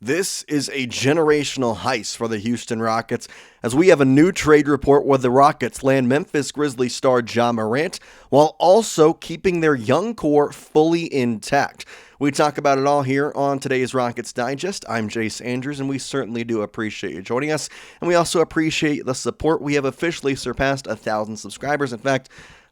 This is a generational heist for the Houston Rockets, as we have a new trade report where the Rockets land Memphis Grizzlies star Ja Morant while also keeping their young core fully intact. We talk about it all here on today's Rockets Digest. I'm Jace Andrews, and we certainly do appreciate you joining us, and we also appreciate the support. We have officially surpassed 1,000 subscribers. In fact,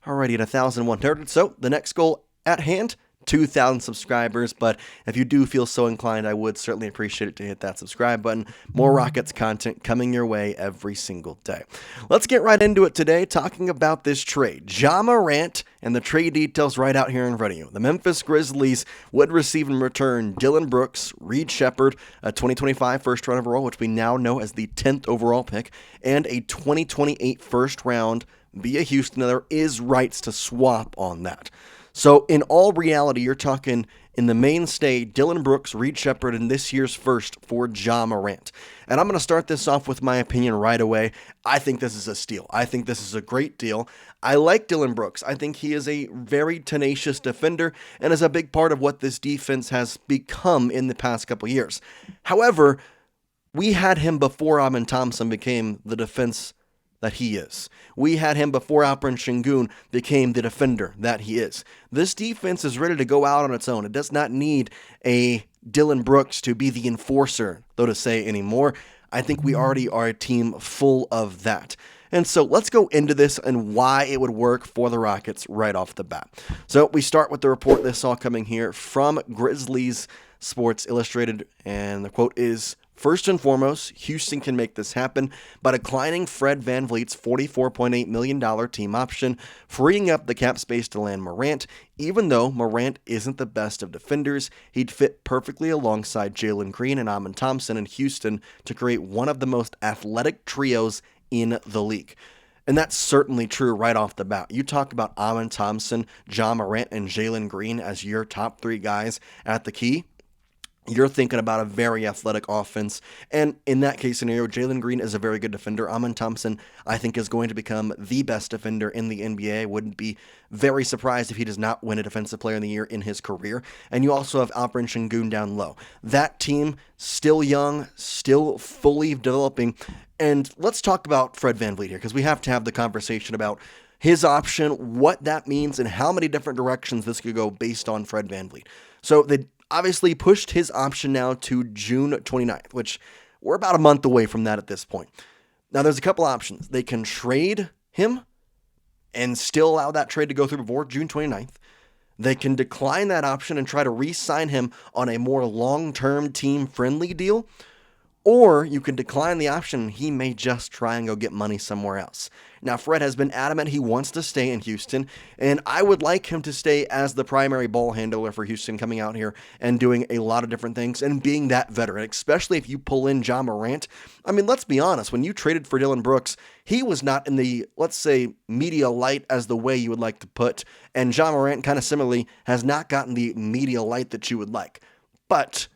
already at 1,100, so the next goal at hand, 2,000 subscribers, but if you do feel so inclined, I would certainly appreciate it to hit that subscribe button. More Rockets content coming your way every single day. Let's get right into it today, talking about this trade. Ja Morant, and the trade details right out here in front of you. The Memphis Grizzlies would receive in return Dillon Brooks, Sheppard, a 2025 first round overall, which we now know as the 10th overall pick, and a 2028 first round via Houston. Now, there is rights to swap on that. So in all reality, you're talking in the mainstay, Dillon Brooks, Sheppard, and this year's first for Ja Morant. And I'm going to start this off with my opinion right away. I think this is a steal. I think this is a great deal. I like Dillon Brooks. I think he is a very tenacious defender and is a big part of what this defense has become in the past couple years. However, we had him before Alperen Thompson became the defense that he is. We had him before Alperen Şengün became the defender that he is. This defense is ready to go out on its own. It does not need a Dillon Brooks to be the enforcer, though to say, anymore. I think we already are a team full of that. And so let's go into this and why it would work for the Rockets right off the bat. So we start with the report. This all coming here from Grizzlies Sports Illustrated, and the quote is, "First and foremost, Houston can make this happen by declining Fred VanVleet's $44.8 million team option, freeing up the cap space to land Morant. Even though Morant isn't the best of defenders, he'd fit perfectly alongside Jalen Green and Alperen Thompson in Houston to create one of the most athletic trios in the league." And that's certainly true right off the bat. You talk about Alperen Thompson, Ja Morant, and Jalen Green as your top three guys at the key. You're thinking about a very athletic offense. And in that case scenario, Jalen Green is a very good defender. Alperen Thompson, I think, is going to become the best defender in the NBA. Wouldn't be very surprised if he does not win a Defensive Player of the Year in his career. And you also have Alperen Şengün down low. That team, still young, still fully developing. And let's talk about Fred VanVleet here, because we have to have the conversation about his option, what that means, and how many different directions this could go based on Fred VanVleet. So they obviously pushed his option now to June 29th, which we're about a month away from that at this point. Now, there's a couple options. They can trade him and still allow that trade to go through before June 29th. They can decline that option and try to re-sign him on a more long-term team-friendly deal. Or you can decline the option and he may just try and go get money somewhere else. Now, Fred has been adamant he wants to stay in Houston, and I would like him to stay as the primary ball handler for Houston, coming out here and doing a lot of different things and being that veteran, especially if you pull in Ja Morant. I mean, let's be honest, when you traded for Dillon Brooks, he was not in the, let's say, media light as the way you would like to put, and Ja Morant kind of similarly has not gotten the media light that you would like. But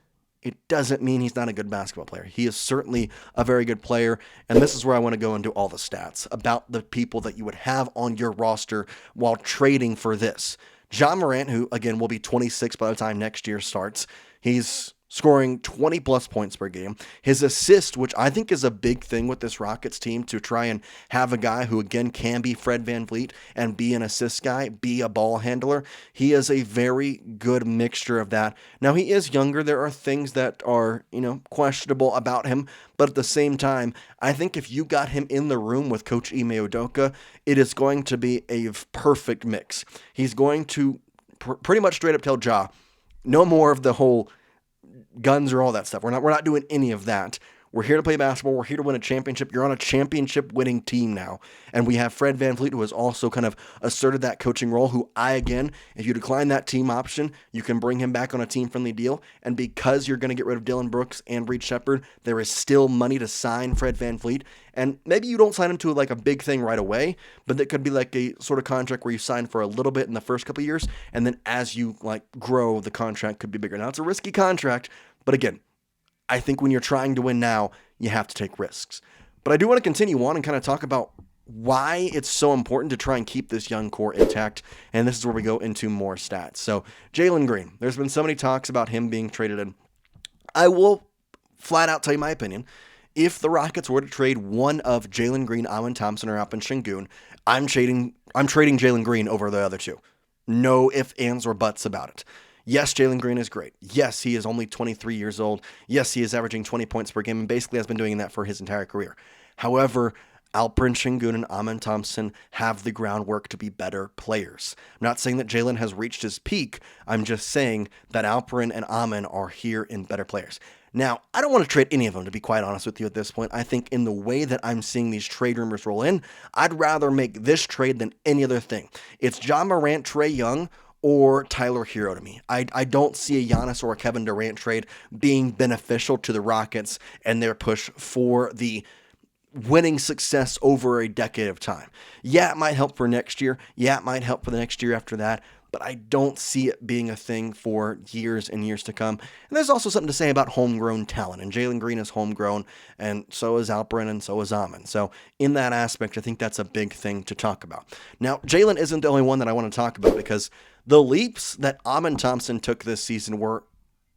it doesn't mean he's not a good basketball player. He is certainly a very good player, and this is where I want to go into all the stats about the people that you would have on your roster while trading for this. Ja Morant, who, again, will be 26 by the time next year starts, he's scoring 20-plus points per game. His assist, which I think is a big thing with this Rockets team, to try and have a guy who, again, can be Fred VanVleet and be an assist guy, be a ball handler. He is a very good mixture of that. Now, he is younger. There are things that are, questionable about him. But at the same time, I think if you got him in the room with Coach Ime Udoka, it is going to be a perfect mix. He's going to pretty much straight up tell Ja, no more of the whole guns or all that stuff. We're not doing any of that. We're here to play basketball. We're here to win a championship. You're on a championship-winning team now. And we have Fred VanVleet, who has also kind of asserted that coaching role, who if you decline that team option, you can bring him back on a team-friendly deal. And because you're going to get rid of Dillon Brooks and Sheppard, there is still money to sign Fred VanVleet. And maybe you don't sign him to like a big thing right away, but that could be like a sort of contract where you sign for a little bit in the first couple of years, and then as you grow, the contract could be bigger. Now, it's a risky contract, but again, I think when you're trying to win now, you have to take risks. But I do want to continue on and kind of talk about why it's so important to try and keep this young core intact, and this is where we go into more stats. So, Jalen Green, there's been so many talks about him being traded in. I will flat out tell you my opinion. If the Rockets were to trade one of Jalen Green, Alperen Thompson, or Alperen Şengün, I'm trading Jalen Green over the other two. No ifs, ands, or buts about it. Yes, Jalen Green is great. Yes, he is only 23 years old. Yes, he is averaging 20 points per game and basically has been doing that for his entire career. However, Alperen Şengün and Alperen Thompson have the groundwork to be better players. I'm not saying that Jalen has reached his peak. I'm just saying that Alperen and Alperen are here in better players. Now, I don't want to trade any of them, to be quite honest with you at this point. I think in the way that I'm seeing these trade rumors roll in, I'd rather make this trade than any other thing. It's Ja Morant, Trae Young, or Tyler Hero to me. I don't see a Giannis or a Kevin Durant trade being beneficial to the Rockets and their push for the winning success over a decade of time. Yeah, it might help for next year. Yeah, it might help for the next year after that. But I don't see it being a thing for years and years to come. And there's also something to say about homegrown talent. And Jalen Green is homegrown, and so is Alperen, and so is Alperen. So in that aspect, I think that's a big thing to talk about. Now, Jalen isn't the only one that I want to talk about, because the leaps that Alperen Thompson took this season were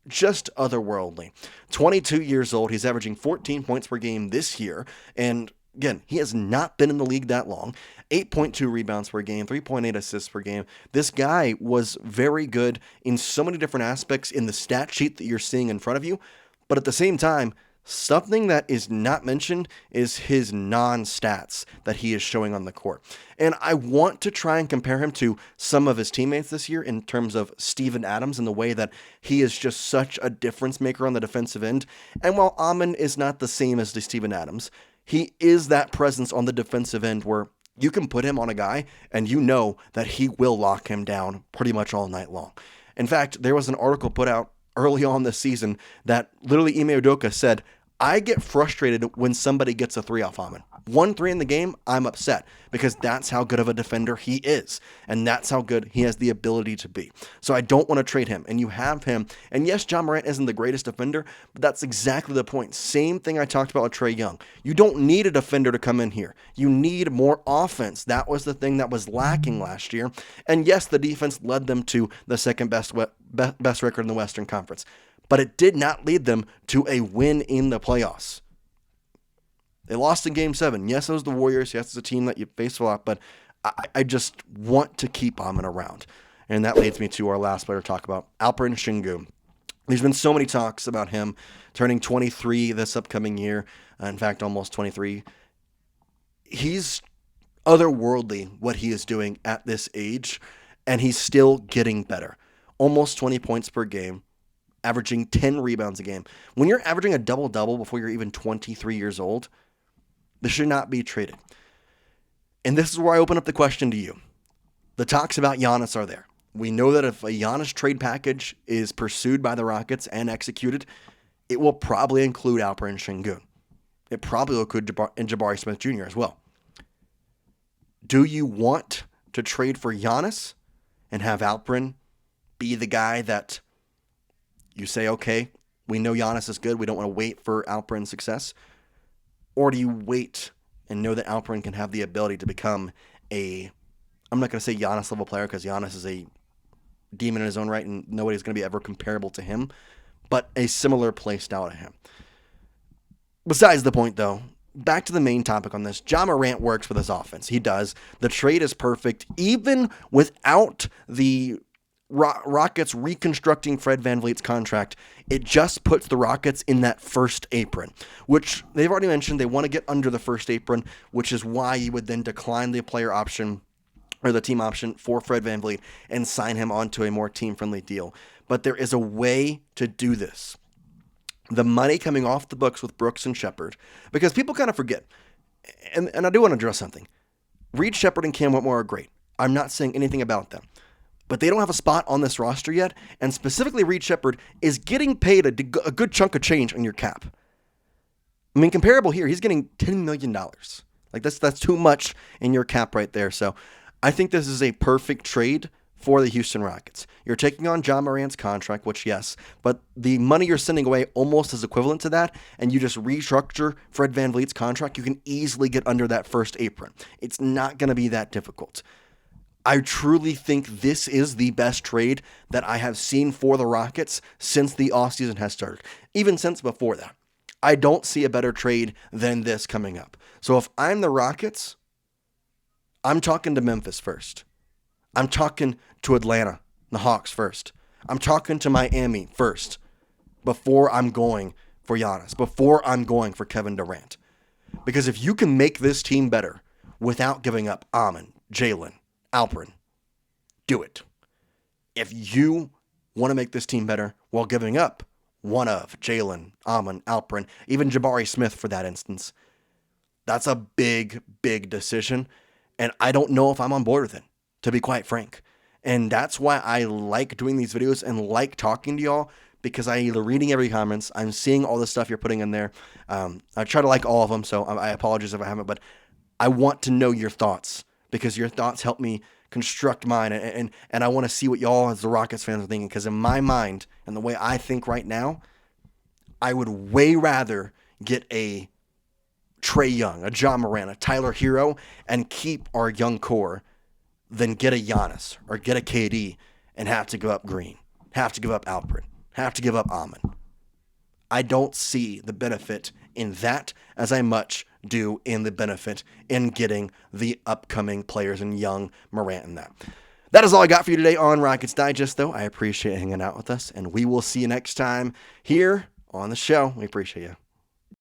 just otherworldly. 22 years old, he's averaging 14 points per game this year, and again, he has not been in the league that long. 8.2 rebounds per game, 3.8 assists per game. This guy was very good in so many different aspects in the stat sheet that you're seeing in front of you. But at the same time, something that is not mentioned is his non-stats that he is showing on the court. And I want to try and compare him to some of his teammates this year in terms of Steven Adams, in the way that he is just such a difference maker on the defensive end. And while Amon is not the same as the Steven Adams, he is that presence on the defensive end where you can put him on a guy and you know that he will lock him down pretty much all night long. In fact, there was an article put out early on this season that literally Ime Udoka said, I get frustrated when somebody gets a three off Amon. 1-3 in the game, I'm upset, because that's how good of a defender he is, and that's how good he has the ability to be. So I don't want to trade him, and you have him. And yes, Ja Morant isn't the greatest defender, but that's exactly the point. Same thing I talked about with Trae Young. You don't need a defender to come in here. You need more offense. That was the thing that was lacking last year. And yes, the defense led them to the second best record in the Western Conference, but it did not lead them to a win in the playoffs. They lost in Game 7. Yes, it was the Warriors. Yes, it's a team that you face a lot, but I just want to keep Amon around. And that leads me to our last player to talk about, Alperen Şengün. There's been so many talks about him turning 23 this upcoming year. In fact, almost 23. He's otherworldly what he is doing at this age, and he's still getting better. Almost 20 points per game, averaging 10 rebounds a game. When you're averaging a double-double before you're even 23 years old, this should not be traded. And this is where I open up the question to you. The talks about Giannis are there. We know that if a Giannis trade package is pursued by the Rockets and executed, it will probably include Alperen Şengün. It probably will include Jabari Smith Jr. as well. Do you want to trade for Giannis and have Alperen be the guy that you say, okay, we know Giannis is good, we don't want to wait for Alperen's success? Or do you wait and know that Alperen can have the ability to become I'm not going to say Giannis level player, because Giannis is a demon in his own right and nobody's going to be ever comparable to him, but a similar play style to him. Besides the point, though, back to the main topic on this, Ja Morant works for this offense. He does. The trade is perfect, even without the Rockets reconstructing Fred VanVleet's contract. It just puts the Rockets in that first apron, which they've already mentioned they want to get under the first apron, which is why you would then decline the player option or the team option for Fred VanVleet and sign him onto a more team-friendly deal. But there is a way to do this. The money coming off the books with Brooks and Sheppard, because people kind of forget, and I do want to address something. Reed Sheppard and Cam Whitmore are great. I'm not saying anything about them. But they don't have a spot on this roster yet, and specifically Reed Sheppard is getting paid a good chunk of change on your cap. I mean, comparable here, he's getting $10 million. Like, that's too much in your cap right there. So I think this is a perfect trade for the Houston Rockets. You're taking on Ja Morant's contract, which, yes, but the money you're sending away almost is equivalent to that, and you just restructure Fred VanVleet's contract, you can easily get under that first apron. It's not going to be that difficult. I truly think this is the best trade that I have seen for the Rockets since the offseason has started, even since before that. I don't see a better trade than this coming up. So if I'm the Rockets, I'm talking to Memphis first. I'm talking to Atlanta, the Hawks first. I'm talking to Miami first before I'm going for Giannis, before I'm going for Kevin Durant. Because if you can make this team better without giving up Amon, Jalen, Alperen, do it. If you want to make this team better while giving up one of Jalen, Amon, Alperen, even Jabari Smith for that instance, that's a big, big decision. And I don't know if I'm on board with it, to be quite frank. And that's why I like doing these videos and like talking to y'all, because I'm either reading every comments, I'm seeing all the stuff you're putting in there. I try to like all of them, so I apologize if I haven't, but I want to know your thoughts, because your thoughts help me construct mine, and I want to see what y'all as the Rockets fans are thinking, because in my mind and the way I think right now, I would way rather get a Trae Young, a Ja Morant, a Tyler Hero, and keep our young core than get a Giannis or get a KD and have to give up Green, have to give up Alperen, have to give up Amon. I don't see the benefit in that as I much do in the benefit in getting the upcoming players and young Morant in that. That is all I got for you today on Rockets Digest, though. I appreciate hanging out with us, and we will see you next time here on the show. We appreciate you.